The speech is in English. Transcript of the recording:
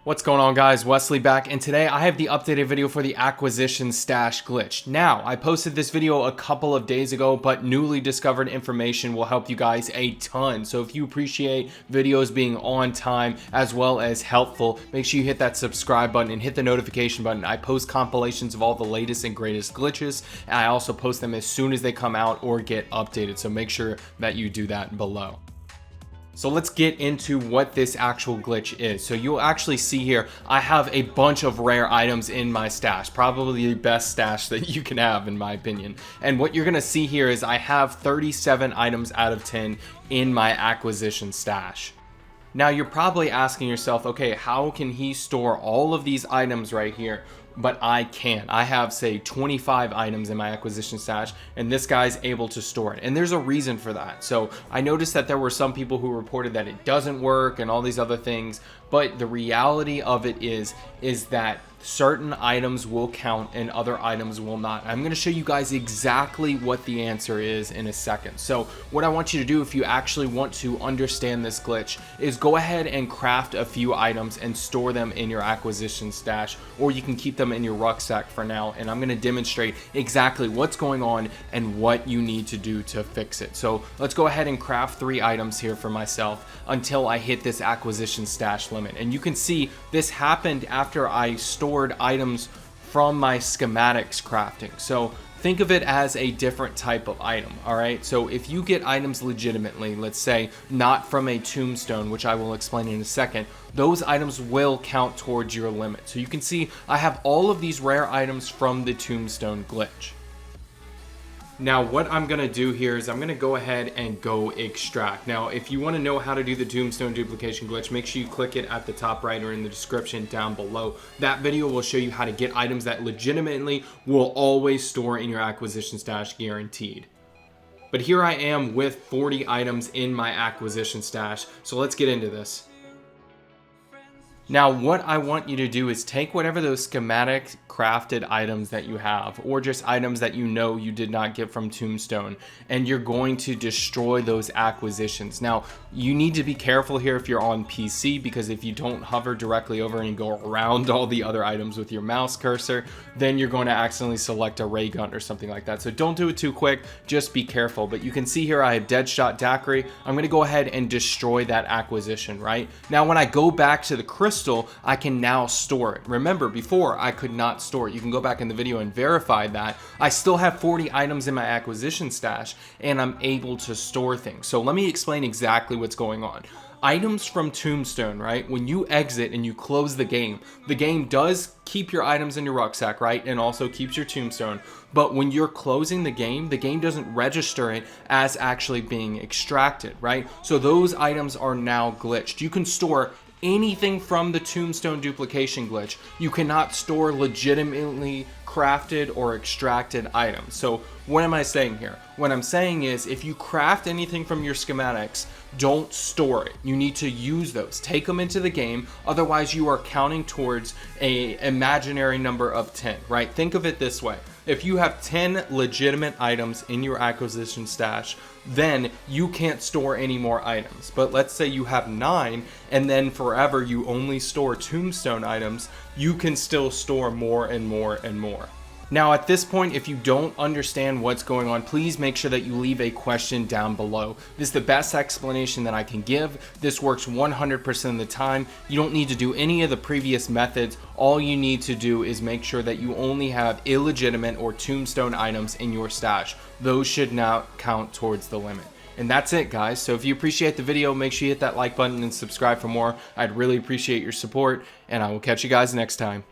What's going on, guys? Wesley back, and today I have the updated video for the acquisition stash glitch. Now, I posted this video a couple of days ago, but newly discovered information will help you guys a ton. So if you appreciate videos being on time as well as helpful, make sure you hit that subscribe button and hit the notification button. I post compilations of all the latest and greatest glitches, and I also post them as soon as they come out or get updated. So make sure that you do that below. So let's get into what this actual glitch is. So you'll actually see here, I have a bunch of rare items in my stash, probably the best stash that you can have in my opinion. And what you're gonna see here is I have 37 items out of 10 in my acquisition stash. Now you're probably asking yourself, okay, how can he store all of these items right here, but I can't? I have, say, 25 items in my acquisition stash, and this guy's able to store it. And there's a reason for that. So I noticed that there were some people who reported that it doesn't work and all these other things, but the reality of it is that certain items will count and other items will not. I'm going to show you guys exactly what the answer is in a second. So what I want you to do, if you actually want to understand this glitch, is go ahead and craft a few items and store them in your acquisition stash, or you can keep them in your rucksack for now. And I'm going to demonstrate exactly what's going on and what you need to do to fix it. So let's go ahead and craft 3 items here for myself until I hit this acquisition stash limit. And you can see this happened after I stored items from my schematics crafting. So think of it as a different type of item. All right, so if you get items legitimately, let's say not from a tombstone, which I will explain in a second, those items will count towards your limit. So you can see I have all of these rare items from the tombstone glitch. Now what I'm going to do here is I'm going to go ahead and go extract. Now if you want to know how to do the Tombstone duplication glitch, make sure you click it at the top right or in the description down below. That video will show you how to get items that legitimately will always store in your acquisition stash, guaranteed. But here I am with 40 items in my acquisition stash, so let's get into this. Now what I want you to do is take whatever those schematic crafted items that you have, or just items that you know you did not get from Tombstone, and you're going to destroy those acquisitions. Now you need to be careful here if you're on PC, because if you don't hover directly over and go around all the other items with your mouse cursor, then you're going to accidentally select a ray gun or something like that. So don't do it too quick, just be careful. But you can see here I have Deadshot Daiquiri. I'm going to go ahead and destroy that acquisition. Right now when I go back to the crystal, I can now store it. Remember, before I could not store it. You can go back in the video and verify that. I still have 40 items in my acquisition stash and I'm able to store things. So let me explain exactly what's going on. Items from Tombstone, right? When you exit and you close the game does keep your items in your rucksack, right? And also keeps your Tombstone. But when you're closing the game doesn't register it as actually being extracted, right? So those items are now glitched. You can store anything from the Tombstone duplication glitch. You cannot store legitimately crafted or extracted items. So what am I saying here? What I'm saying is, if you craft anything from your schematics, don't store it. You need to use those. Take them into the game. Otherwise, you are counting towards a imaginary number of 10, right? Think of it this way. If you have 10 legitimate items in your acquisition stash, then you can't store any more items. But let's say you have 9 and then forever you only store Tombstone items, you can still store more and more and more. Now at this point, if you don't understand what's going on, please make sure that you leave a question down below. This is the best explanation that I can give. This works 100% of the time. You don't need to do any of the previous methods. All you need to do is make sure that you only have illegitimate or Tombstone items in your stash. Those should now count towards the limit. And that's it, guys. So if you appreciate the video, make sure you hit that like button and subscribe for more. I'd really appreciate your support, and I will catch you guys next time.